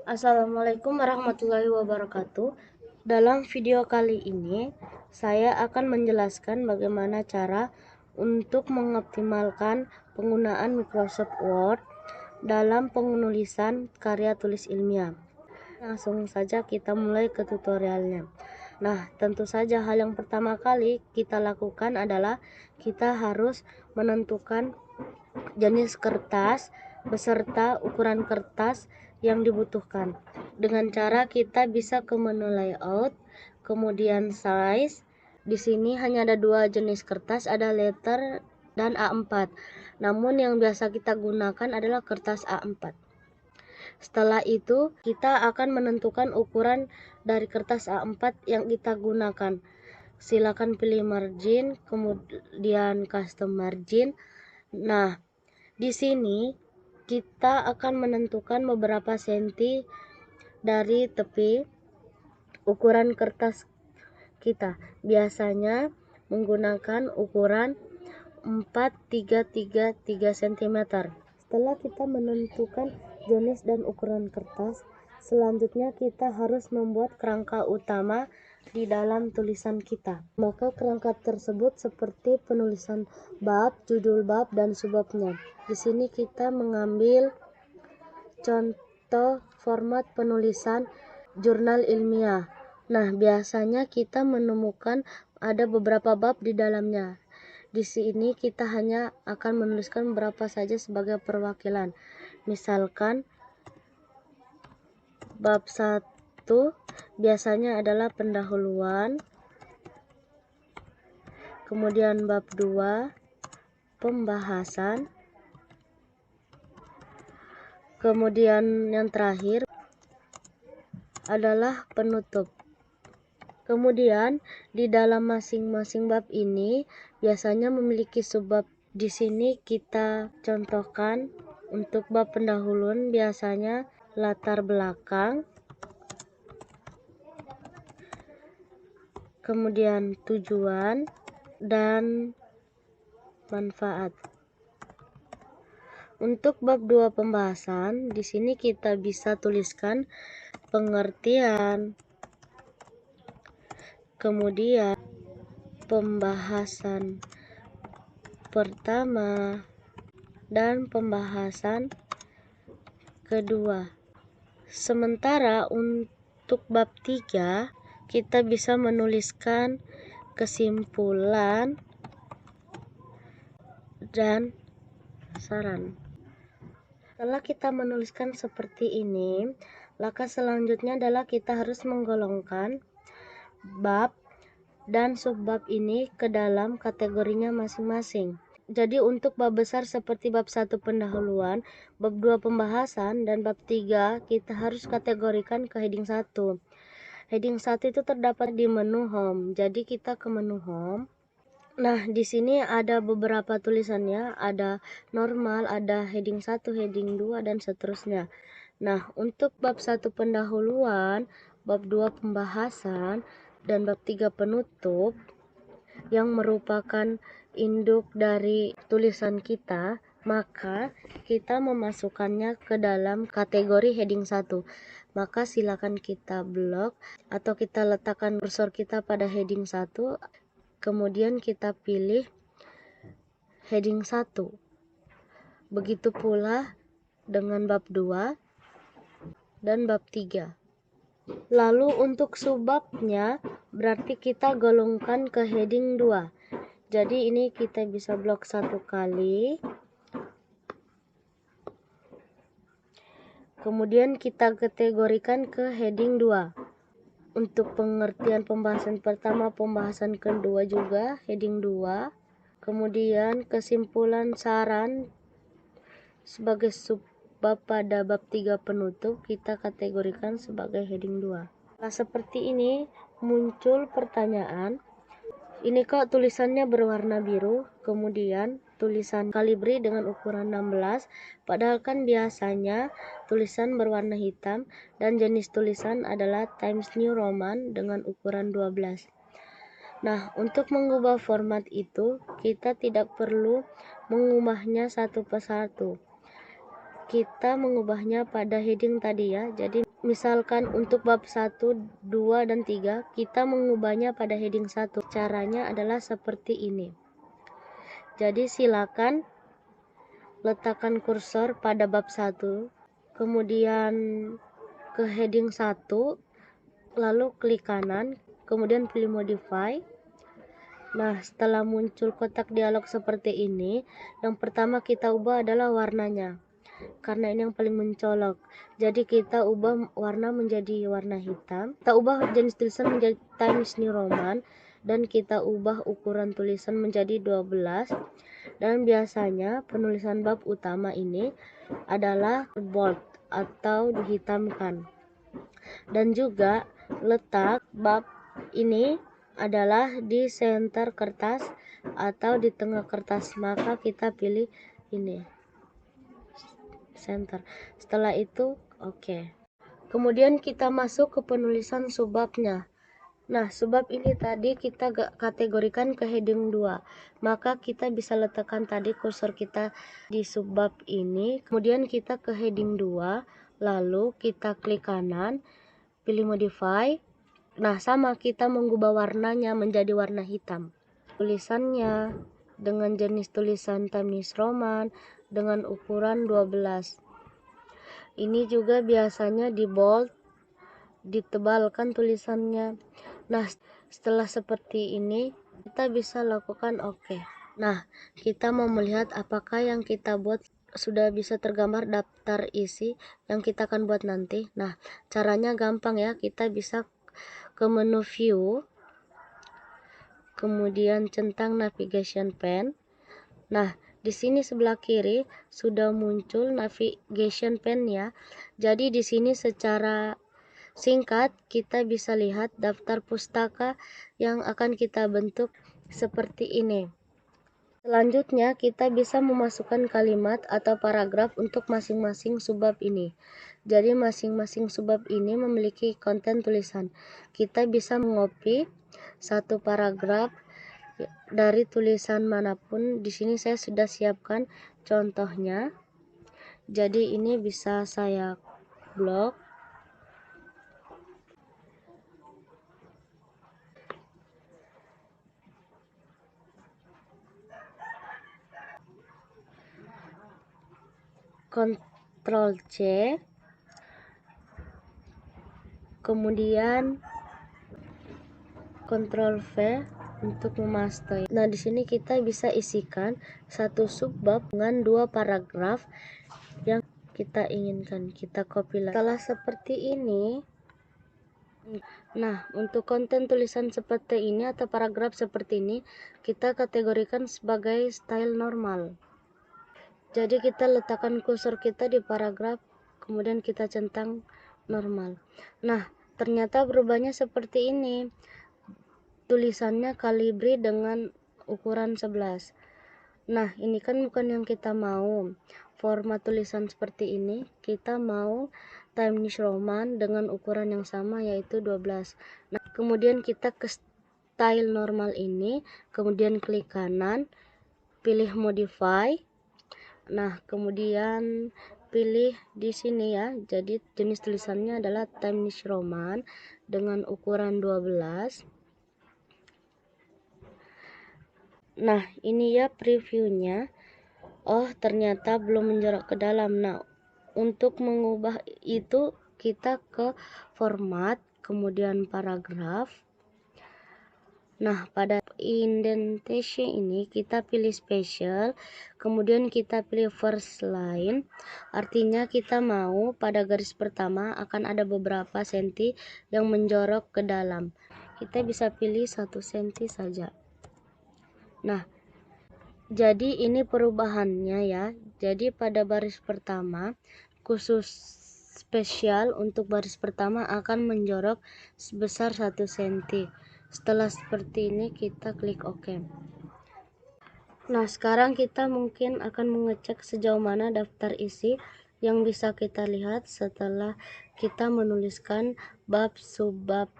Assalamualaikum warahmatullahi wabarakatuh. Dalam video kali ini, saya akan menjelaskan bagaimana cara untuk mengoptimalkan penggunaan Microsoft Word dalam penulisan karya tulis ilmiah. Langsung saja kita mulai ke tutorialnya. Nah, tentu saja hal yang pertama kali kita lakukan adalah kita harus menentukan jenis kertas beserta ukuran kertas yang dibutuhkan. Dengan cara kita bisa ke menu layout, kemudian size. Di sini hanya ada dua jenis kertas, ada letter dan A4. Namun yang biasa kita gunakan adalah kertas A4. Setelah itu, kita akan menentukan ukuran dari kertas A4 yang kita gunakan. Silakan pilih margin, kemudian custom margin. Nah, di sini kita akan menentukan beberapa senti dari tepi ukuran kertas kita. Biasanya menggunakan ukuran 4,333 cm. Setelah kita menentukan jenis dan ukuran kertas, selanjutnya kita harus membuat kerangka utama di dalam tulisan kita. Maka kerangka tersebut seperti penulisan bab, judul bab, dan subbabnya. Di sini kita mengambil contoh format penulisan jurnal ilmiah. Nah, biasanya kita menemukan ada beberapa bab di dalamnya. Di sini kita hanya akan menuliskan berapa saja sebagai perwakilan. Misalkan bab 1 biasanya adalah pendahuluan, kemudian bab 2 pembahasan, kemudian yang terakhir adalah penutup. Kemudian di dalam masing-masing bab ini biasanya memiliki subbab. Di sini kita contohkan untuk bab pendahuluan biasanya latar belakang, kemudian tujuan dan manfaat. Untuk bab 2 pembahasan, di sini kita bisa tuliskan pengertian, kemudian pembahasan pertama dan pembahasan kedua. Sementara untuk bab 3 kita bisa menuliskan kesimpulan dan saran. Setelah kita menuliskan seperti ini, langkah selanjutnya adalah kita harus menggolongkan bab dan subbab ini ke dalam kategorinya masing-masing. Jadi untuk bab besar seperti bab 1 pendahuluan, bab 2 pembahasan, dan bab 3 kita harus kategorikan ke heading 1. Heading 1 itu terdapat di menu home. Jadi kita ke menu home. Nah, di sini ada beberapa tulisannya, ada normal, ada heading 1, heading 2, dan seterusnya. Nah, untuk bab 1 pendahuluan, bab 2 pembahasan, dan bab 3 penutup yang merupakan induk dari tulisan kita, maka kita memasukkannya ke dalam kategori heading 1. Maka silakan kita blok atau kita letakkan kursor kita pada heading 1, kemudian kita pilih heading 1. Begitu pula dengan bab 2 dan bab 3. Lalu untuk subbabnya berarti kita golongkan ke heading 2. Jadi ini kita bisa blok 1 kali. Kemudian kita kategorikan ke heading 2. Untuk pengertian pembahasan pertama, pembahasan kedua juga heading 2. Kemudian kesimpulan saran sebagai subbab pada bab 3 penutup kita kategorikan sebagai heading 2. Nah, seperti ini muncul pertanyaan, ini kok tulisannya berwarna biru, kemudian tulisan kalibri dengan ukuran 16, padahal kan biasanya tulisan berwarna hitam dan jenis tulisan adalah Times New Roman dengan ukuran 12. Nah, untuk mengubah format itu, kita tidak perlu mengubahnya satu persatu. Kita mengubahnya pada heading tadi ya. Jadi Misalkan untuk bab 1, 2, dan 3 kita mengubahnya pada heading 1. Caranya adalah seperti ini. Jadi silakan letakkan kursor pada bab 1, kemudian ke heading 1, lalu klik kanan, kemudian pilih modify. Nah, setelah muncul kotak dialog seperti ini, yang pertama kita ubah adalah warnanya, karena ini yang paling mencolok. Jadi kita ubah warna menjadi warna hitam, kita ubah jenis tulisan menjadi Times New Roman, dan kita ubah ukuran tulisan menjadi 12. Dan biasanya penulisan bab utama ini adalah bold atau dihitamkan. Dan juga letak bab ini adalah di center kertas atau di tengah kertas, maka kita pilih ini center. Setelah itu oke. Kemudian kita masuk ke penulisan subbabnya. Nah, subbab ini tadi kita kategorikan ke heading 2. Maka kita bisa letakkan tadi kursor kita di subbab ini, kemudian kita ke heading 2, lalu kita klik kanan, pilih modify. Nah, sama kita mengubah warnanya menjadi warna hitam. Tulisannya dengan jenis tulisan Times Roman dengan ukuran 12. Ini juga biasanya di bold, ditebalkan tulisannya. Nah, setelah seperti ini kita bisa lakukan oke. Nah, kita mau melihat apakah yang kita buat sudah bisa tergambar daftar isi yang kita akan buat nanti. Nah, caranya gampang ya. Kita bisa ke menu view, kemudian centang navigation pane. Nah, di sini sebelah kiri sudah muncul navigation pane ya. Jadi di sini secara singkat kita bisa lihat daftar pustaka yang akan kita bentuk seperti ini. Selanjutnya kita bisa memasukkan kalimat atau paragraf untuk masing-masing subbab ini. Jadi masing-masing subbab ini memiliki konten tulisan. Kita bisa mengcopy satu paragraf dari tulisan manapun. Di sini saya sudah siapkan contohnya. Jadi ini bisa saya blok. Ctrl C, kemudian Ctrl V untuk memaste. Nah, di sini kita bisa isikan satu subbab dengan 2 paragraf yang kita inginkan. Kita copy lagi. Setelah seperti ini, nah, untuk konten tulisan seperti ini atau paragraf seperti ini, kita kategorikan sebagai style normal. Jadi kita letakkan kursor kita di paragraf, kemudian kita centang normal. Nah, ternyata berubahnya seperti ini. Tulisannya Calibri dengan ukuran 11. Nah, ini kan bukan yang kita mau. Format tulisan seperti ini, kita mau Times Roman dengan ukuran yang sama yaitu 12. Nah, kemudian kita ke style normal ini, kemudian klik kanan, pilih modify. Nah, kemudian pilih di sini ya. Jadi jenis tulisannya adalah Times Roman dengan ukuran 12. Nah, ini ya previewnya. Oh, ternyata belum menjorok ke dalam. Nah, untuk mengubah itu kita ke format, kemudian paragraf. Nah, pada indentation ini kita pilih special, kemudian kita pilih first line. Artinya kita mau pada garis pertama akan ada beberapa senti yang menjorok ke dalam. Kita bisa pilih 1 senti saja. Nah, jadi ini perubahannya ya. Jadi pada baris pertama, khusus spesial untuk baris pertama akan menjorok sebesar 1 senti. Setelah seperti ini kita klik OK. Nah, sekarang kita mungkin akan mengecek sejauh mana daftar isi yang bisa kita lihat setelah kita menuliskan bab, subbab,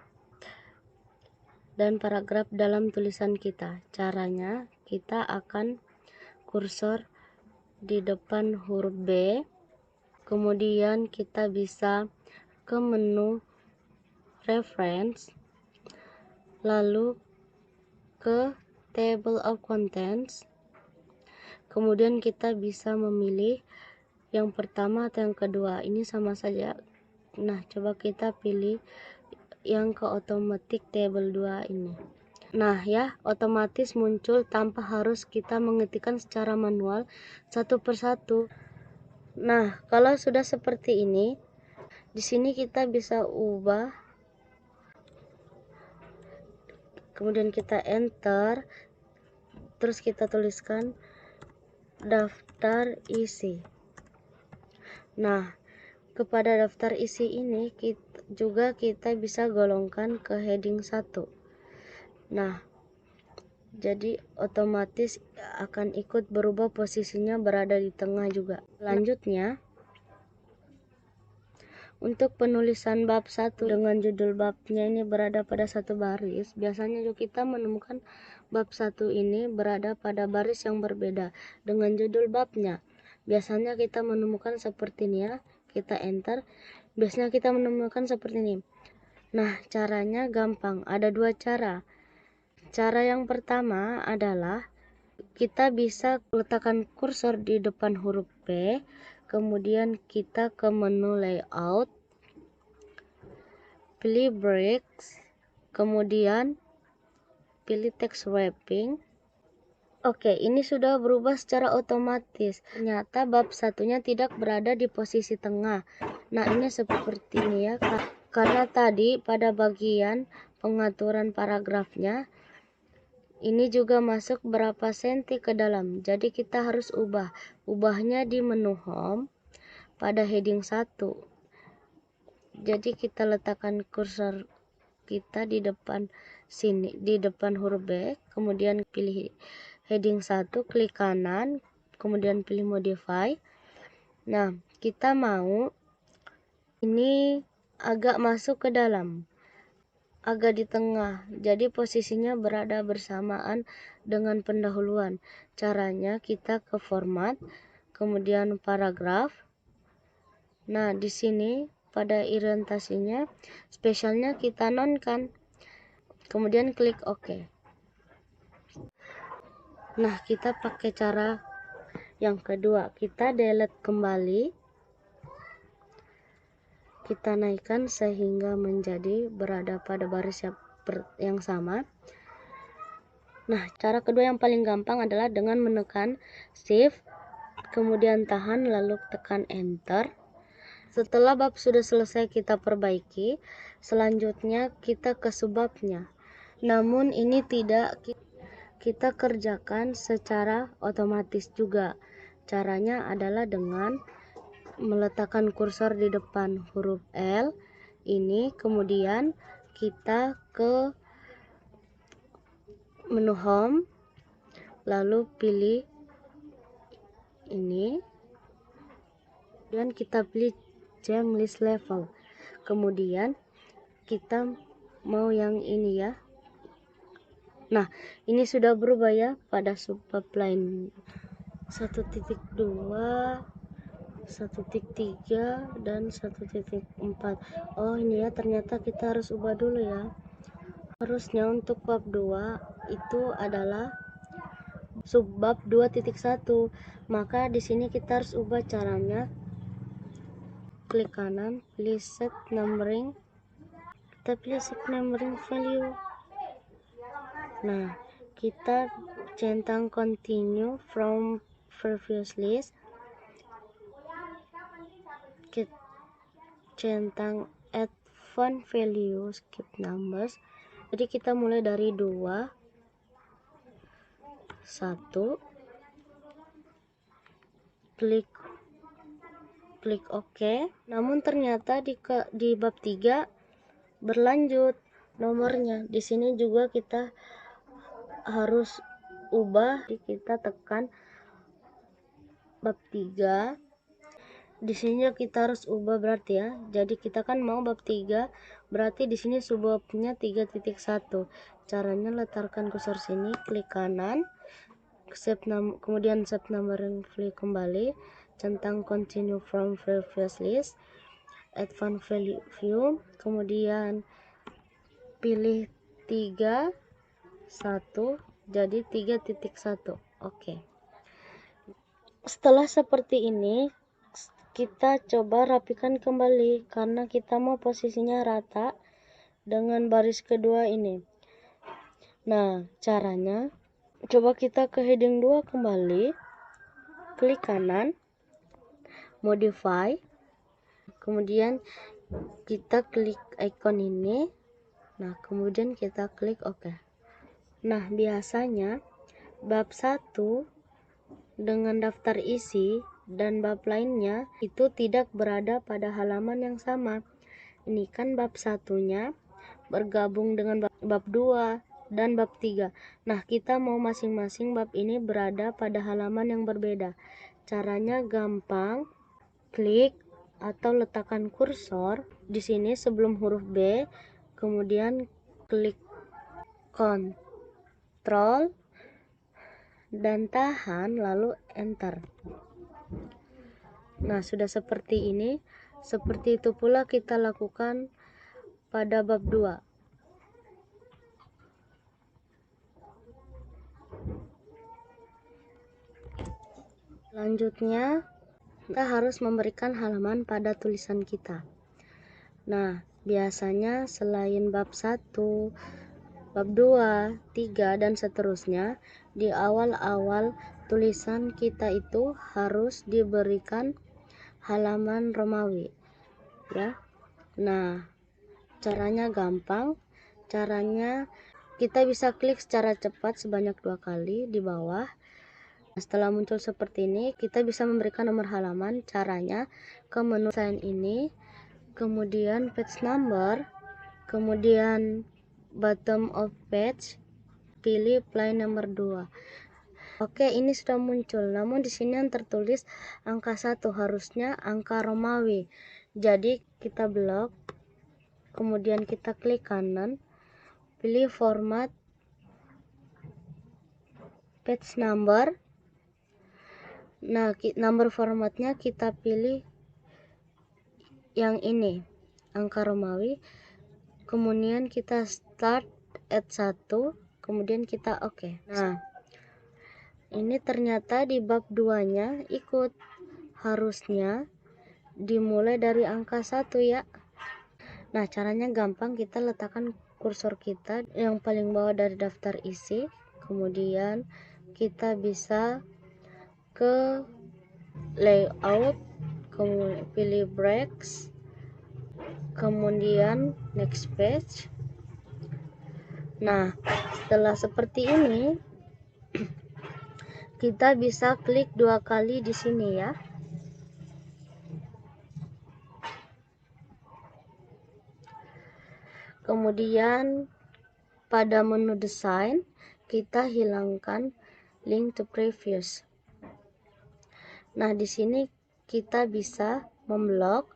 dan paragraf dalam tulisan kita. Caranya kita akan kursor di depan huruf B, kemudian kita bisa ke menu reference, lalu ke table of contents, kemudian kita bisa memilih yang pertama atau yang kedua. Ini sama saja. Nah, coba kita pilih yang ke automatic table 2 ini. Nah ya, otomatis muncul tanpa harus kita mengetikkan secara manual satu persatu. Nah, kalau sudah seperti ini, di sini kita bisa ubah, kemudian kita enter, terus kita tuliskan daftar isi. Nah, kepada daftar isi ini kita bisa golongkan ke heading 1. Nah, jadi otomatis akan ikut berubah posisinya berada di tengah juga. Selanjutnya, untuk penulisan bab 1 dengan judul babnya ini berada pada satu baris, biasanya juga kita menemukan bab 1 ini berada pada baris yang berbeda dengan judul babnya. Biasanya kita menemukan seperti ini ya, kita enter, biasanya kita menemukan seperti ini. Nah, caranya gampang, ada dua cara. Cara yang pertama adalah kita bisa letakkan kursor di depan huruf P, kemudian kita ke menu layout, pilih breaks, kemudian pilih text wrapping. Oke, ini sudah berubah secara otomatis. Ternyata bab satunya tidak berada di posisi tengah. Nah, ini seperti ini ya. Karena tadi pada bagian pengaturan paragrafnya, ini juga masuk berapa senti ke dalam. Jadi kita harus ubahnya di menu home pada heading 1. Jadi kita letakkan kursor kita di depan sini, di depan huruf B, kemudian pilih heading 1, klik kanan, kemudian pilih modify. Nah, kita mau ini agak masuk ke dalam, agak di tengah, jadi posisinya berada bersamaan dengan pendahuluan. Caranya kita ke format, kemudian paragraf. Nah, di sini pada orientasinya spesialnya kita nonkan, kemudian klik OK. Nah, kita pakai cara yang kedua, kita delete kembali, kita naikkan sehingga menjadi berada pada baris yang sama. Nah, cara kedua yang paling gampang adalah dengan menekan shift, kemudian tahan, lalu tekan enter. Setelah bab sudah selesai kita perbaiki, selanjutnya kita ke subbabnya. Namun ini tidak kita kerjakan secara otomatis juga. Caranya adalah dengan meletakkan kursor di depan huruf L ini, kemudian kita ke menu home, lalu pilih ini, dan kita pilih change list level, kemudian kita mau yang ini ya. Nah, ini sudah berubah ya pada subbab lain 1.2, 1.3 dan 1.4. Oh, ini ya, ternyata kita harus ubah dulu ya. Harusnya untuk bab 2 itu adalah subbab 2.1. Maka di sini kita harus ubah caranya. Klik kanan, pilih set numbering. Kita pilih set numbering value. Nah, kita centang continue from previous list, kita centang add font value, skip numbers. Jadi kita mulai dari 2, 1, klik OK. Namun ternyata di bab 3 berlanjut nomornya. Di sini juga kita harus ubah, kita tekan bab 3. Di sini kita harus ubah berarti ya. Jadi kita kan mau bab 3, berarti di sini subbabnya 3.1. Caranya letakkan kursor sini, klik kanan, kemudian set numbering value kembali, centang continue from previous list. advanced view, kemudian pilih 3 1 jadi 3.1. Oke. Setelah seperti ini, kita coba rapikan kembali karena kita mau posisinya rata dengan baris kedua ini. Nah, caranya coba kita ke heading 2 kembali, klik kanan, modify, kemudian kita klik icon ini. Nah, kemudian kita klik OK. Nah, biasanya bab 1 dengan daftar isi dan bab lainnya itu tidak berada pada halaman yang sama. Ini kan bab satunya bergabung dengan bab 2 dan bab 3. Nah, kita mau masing-masing bab ini berada pada halaman yang berbeda. Caranya gampang, klik atau letakkan kursor di sini sebelum huruf B, kemudian klik Ctrl dan tahan lalu enter. Nah, sudah seperti ini. Seperti itu pula kita lakukan pada bab 2. Selanjutnya, kita harus memberikan halaman pada tulisan kita. Nah, biasanya selain bab 1, bab 2, 3, dan seterusnya, di awal-awal tulisan kita itu harus diberikan halaman Romawi, ya. Nah, caranya gampang. Caranya kita bisa klik secara cepat sebanyak 2 kali di bawah. Setelah muncul seperti ini, kita bisa memberikan nomor halaman. Caranya ke menu sign ini, kemudian page number, kemudian bottom of page, pilih line nomor 2. Oke, ini sudah muncul. Namun di sini yang tertulis angka 1, harusnya angka Romawi. Jadi kita blok, kemudian kita klik kanan, pilih format page number. Nah, number formatnya kita pilih yang ini, angka Romawi. Kemudian kita start at 1, kemudian kita OK. Nah, ini ternyata di bab 2-nya ikut. Harusnya dimulai dari angka 1 ya. Nah, caranya gampang. Kita letakkan kursor kita yang paling bawah dari daftar isi. Kemudian kita bisa ke layout, kemudian pilih breaks, kemudian next page. Nah, setelah seperti ini, kita bisa klik 2 kali di sini ya. Kemudian pada menu desain, kita hilangkan link to previous. Nah, di sini kita bisa memblok,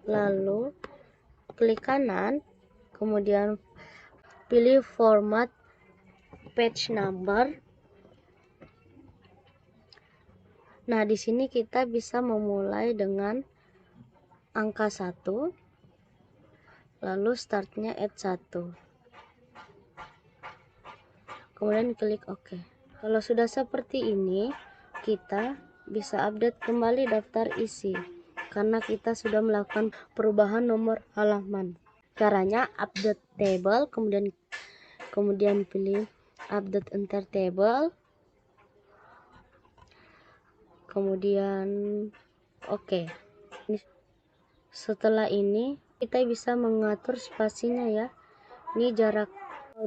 lalu klik kanan, kemudian pilih format page number. Nah, di sini kita bisa memulai dengan angka 1, lalu startnya at 1. Kemudian klik OK. Kalau sudah seperti ini, kita bisa update kembali daftar isi karena kita sudah melakukan perubahan nomor halaman. Caranya update table, kemudian pilih update enter table, kemudian OK. Setelah ini kita bisa mengatur spasinya ya. Ini jarak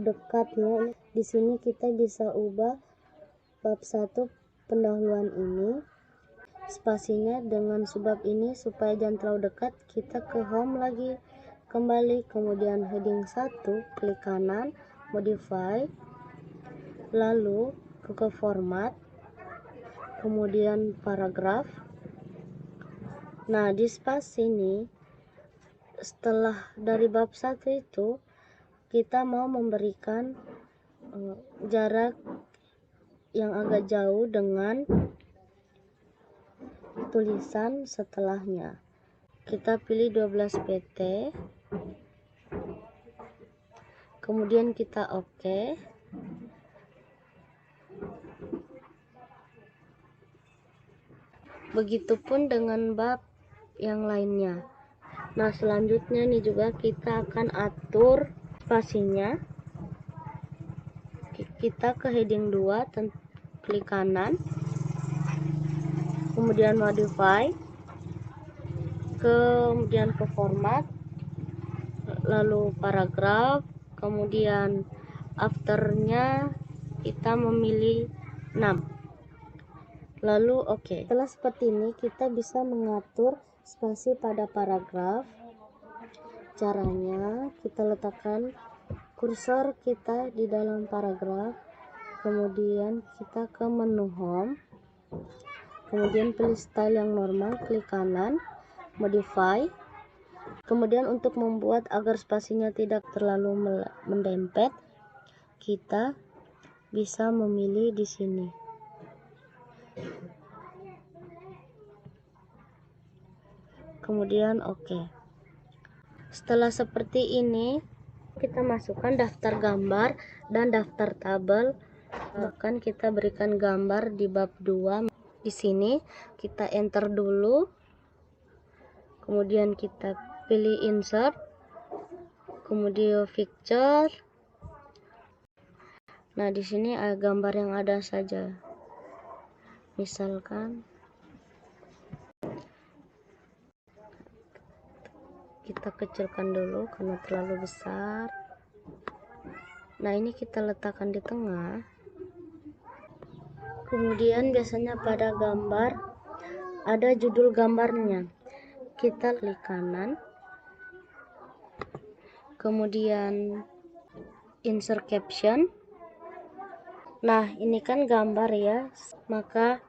dekat ya. Di sini kita bisa ubah bab 1 pendahuluan ini spasinya dengan sebab ini supaya jangan terlalu dekat. Kita ke home lagi, kembali, kemudian heading 1, klik kanan, modify, lalu ke format, kemudian paragraf. Nah, di spasi ini setelah dari bab 1 itu kita mau memberikan jarak yang agak jauh dengan tulisan setelahnya. kita pilih 12 PT, kemudian kita oke. Begitupun dengan bab yang lainnya. Nah, selanjutnya nih juga kita akan atur spasinya. Kita ke heading 2, klik kanan, kemudian modify, kemudian ke format, lalu paragraf, kemudian afternya kita memilih 6, lalu oke. Setelah seperti ini kita bisa mengatur spasi pada paragraf. Caranya kita letakkan kursor kita di dalam paragraf, kemudian kita ke menu home, kemudian pilih style yang normal, klik kanan, modify. Kemudian untuk membuat agar spasinya tidak terlalu mendempet, kita bisa memilih di sini. Kemudian oke. Setelah seperti ini, kita masukkan daftar gambar dan daftar tabel. Bahkan kita berikan gambar di bab 2. Di sini kita enter dulu. Kemudian kita pilih insert, kemudian picture. Nah, di sini ada gambar yang ada saja. Misalkan kita kecilkan dulu karena terlalu besar. Nah, ini kita letakkan di tengah. Kemudian biasanya pada gambar ada judul gambarnya. Kita klik kanan, kemudian insert caption. Nah, ini kan gambar ya, maka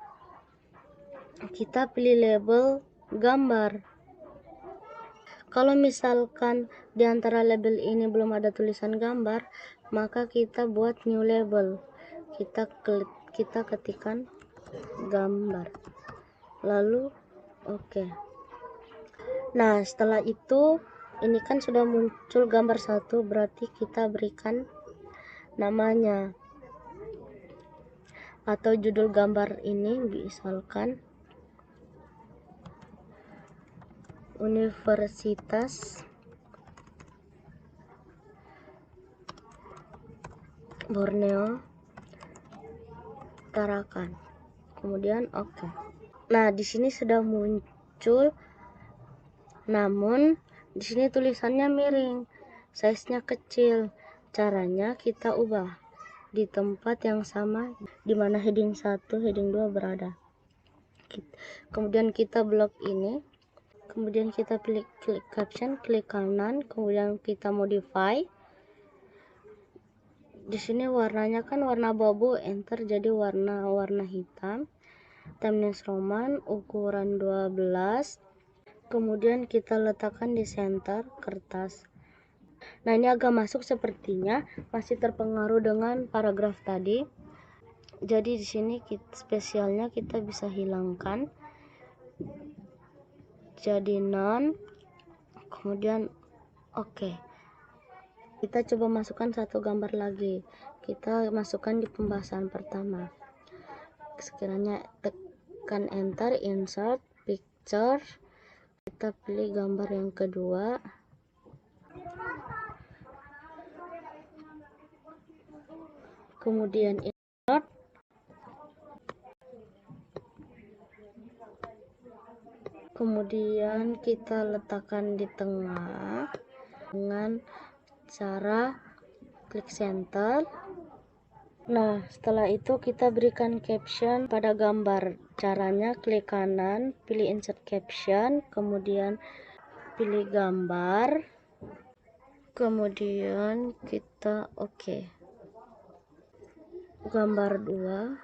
kita pilih label gambar. Kalau misalkan di antara label ini belum ada tulisan gambar, maka kita buat new label. Kita ketikkan gambar, lalu oke. Nah, setelah itu ini kan sudah muncul gambar satu, berarti kita berikan namanya atau judul gambar ini, misalkan Universitas Borneo Tarakan. Kemudian oke. Nah, di sini sudah muncul, namun di sini tulisannya miring, size-nya kecil. Caranya kita ubah di tempat yang sama di mana heading 1, heading 2 berada. Kemudian kita blok ini, kemudian kita klik caption, klik kanan, kemudian kita modify. Di sini warnanya kan warna abu-abu, enter jadi warna hitam. Times Roman ukuran 12. Kemudian kita letakkan di center kertas. Nah, ini agak masuk sepertinya, masih terpengaruh dengan paragraf tadi. Jadi di sini spesialnya kita bisa hilangkan. Jadi none. Kemudian oke. Kita coba masukkan satu gambar lagi. Kita masukkan di pembahasan pertama. Sekiranya tekan enter, insert picture. Kita pilih gambar yang kedua. Kemudian insert. Kemudian kita letakkan di tengah dengan cara klik center. Nah, setelah itu kita berikan caption pada gambar. Caranya klik kanan, pilih insert caption, kemudian pilih gambar, kemudian kita oke. Gambar 2.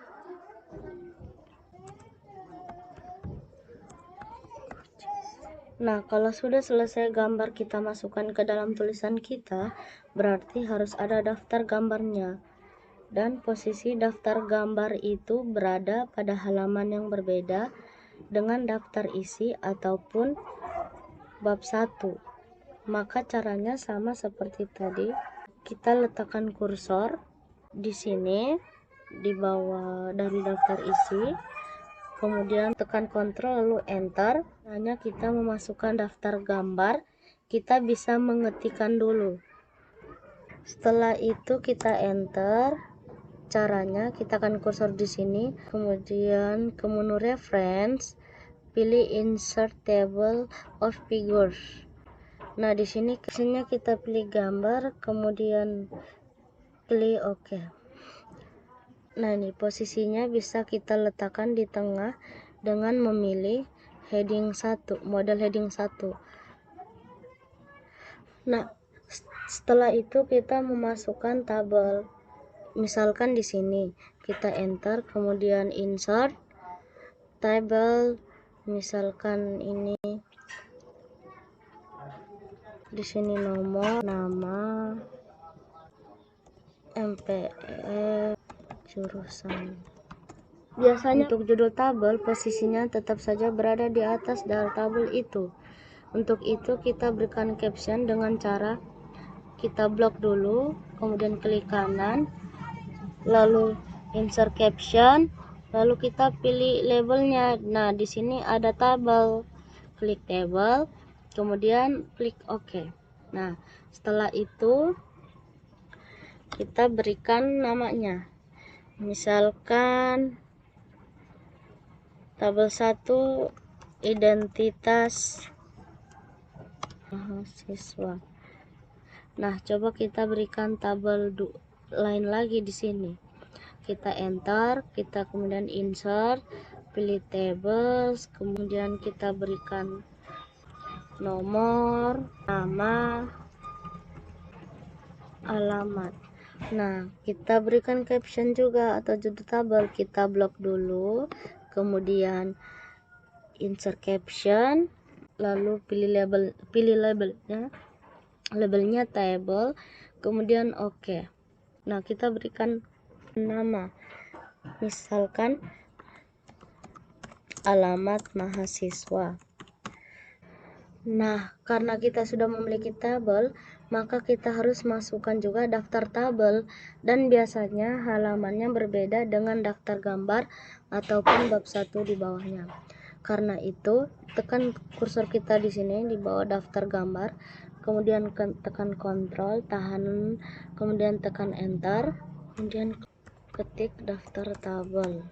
Nah, kalau sudah selesai gambar kita masukkan ke dalam tulisan kita, berarti harus ada daftar gambarnya. Dan posisi daftar gambar itu berada pada halaman yang berbeda dengan daftar isi ataupun bab 1. Maka caranya sama seperti tadi. Kita letakkan kursor di sini di bawah dari daftar isi, kemudian tekan Ctrl lalu Enter. Hanya kita memasukkan daftar gambar, kita bisa mengetikkan dulu. Setelah itu kita Enter. Caranya kita akan kursor di sini, kemudian ke menu Reference, pilih Insert Table of Figures. Nah, di sini kita pilih gambar, kemudian pilih OK. Nah, ini posisinya bisa kita letakkan di tengah dengan memilih heading 1, model heading 1. Nah, setelah itu kita memasukkan tabel. Misalkan di sini kita Enter, kemudian Insert Table, misalkan ini di sini nomor, nama, MPE, jurusan. Biasanya untuk judul tabel posisinya tetap saja berada di atas dari tabel itu. Untuk itu kita berikan caption dengan cara kita blok dulu, kemudian klik kanan, lalu insert caption, lalu kita pilih labelnya. Nah, di sini ada tabel, klik table, kemudian klik OK. Nah, setelah itu kita berikan namanya, misalkan tabel 1 identitas mahasiswa. Nah, coba kita berikan tabel lain lagi di sini. Kita Enter, kita kemudian Insert, pilih Tables, kemudian kita berikan nomor, nama, alamat. Nah, kita berikan caption juga atau judul tabel. Kita blok dulu, kemudian insert caption, lalu pilih labelnya table, kemudian OK. Nah, kita berikan nama, misalkan alamat mahasiswa. Nah, karena kita sudah memiliki tabel, maka kita harus masukkan juga daftar tabel, dan biasanya halamannya berbeda dengan daftar gambar ataupun bab 1 di bawahnya. Karena itu, tekan kursor kita di sini di bawah daftar gambar, kemudian tekan Ctrl, tahan, kemudian tekan Enter, kemudian ketik daftar tabel.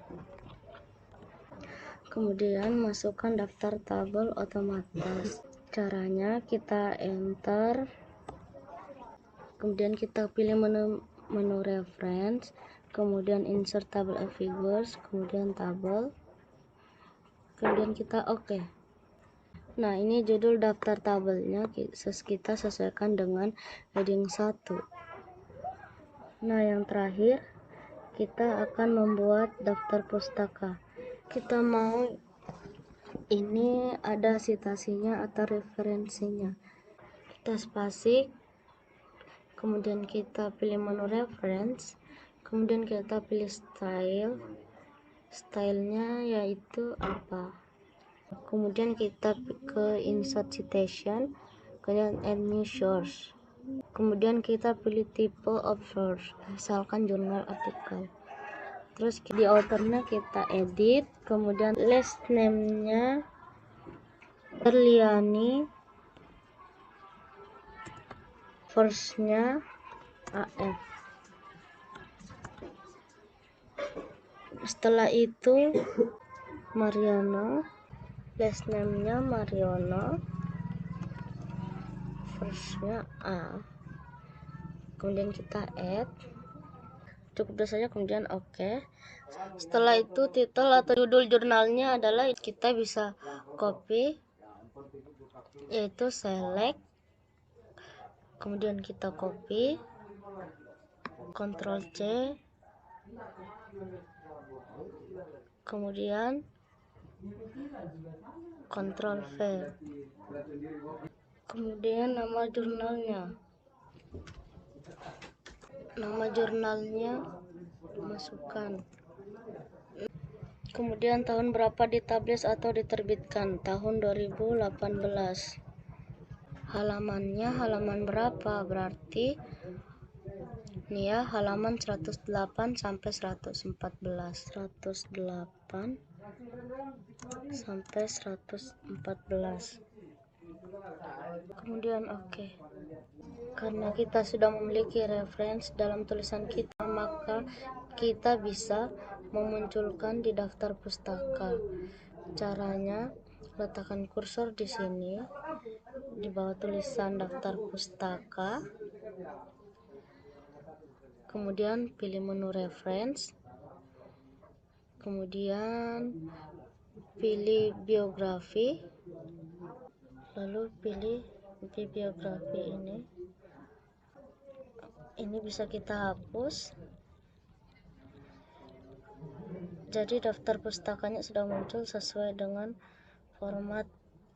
Kemudian masukkan daftar tabel otomatis. Caranya kita Enter, kemudian kita pilih menu Reference, kemudian Insert Table of Figures, kemudian tabel, kemudian kita OK. Nah, ini judul daftar tabelnya, kita sesuaikan dengan heading 1. Nah, yang terakhir kita akan membuat daftar pustaka. Kita mau ini ada citasinya atau referensinya. Kita spasi, kemudian kita pilih menu reference, kemudian kita pilih stylenya yaitu apa, kemudian kita ke insert citation, kemudian add new source, kemudian kita pilih type of source, misalkan jurnal artikel. Terus di authornya kita edit, kemudian last name-nya Terliani, first-nya AF. Setelah itu Mariono, last name-nya Mariono, first-nya A. Kemudian kita add, cukup saja, kemudian OK. Setelah itu titel atau judul jurnalnya adalah kita bisa copy, yaitu select, kemudian kita copy, Ctrl C, kemudian Ctrl V, kemudian nama jurnalnya masukkan, kemudian tahun berapa dipublish atau diterbitkan, tahun 2018. halamannya halaman berapa, berarti ini ya, halaman 108 sampai 114. 108 sampai 114. Kemudian oke. Karena kita sudah memiliki referensi dalam tulisan kita, maka kita bisa memunculkan di daftar pustaka. Caranya, letakkan kursor di sini di bawah tulisan daftar pustaka. Kemudian pilih menu reference, kemudian pilih biografi, lalu pilih bibliografi ini bisa kita hapus. Jadi daftar pustakanya sudah muncul sesuai dengan format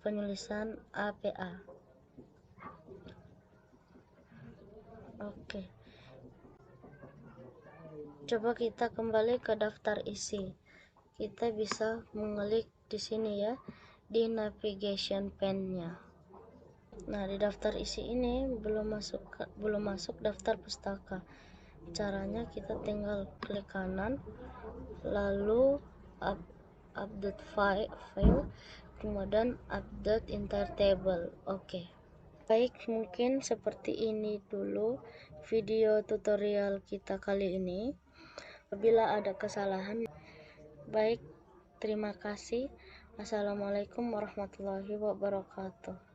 penulisan APA. Oke. Coba kita kembali ke daftar isi. Kita bisa mengklik di sini ya, di navigation pane-nya. Nah, di daftar isi ini belum masuk daftar pustaka. Caranya kita tinggal klik kanan, lalu update file, kemudian update entire table. Oke. Baik, mungkin seperti ini dulu video tutorial kita kali ini. Apabila ada kesalahan, baik, terima kasih. Assalamualaikum warahmatullahi wabarakatuh.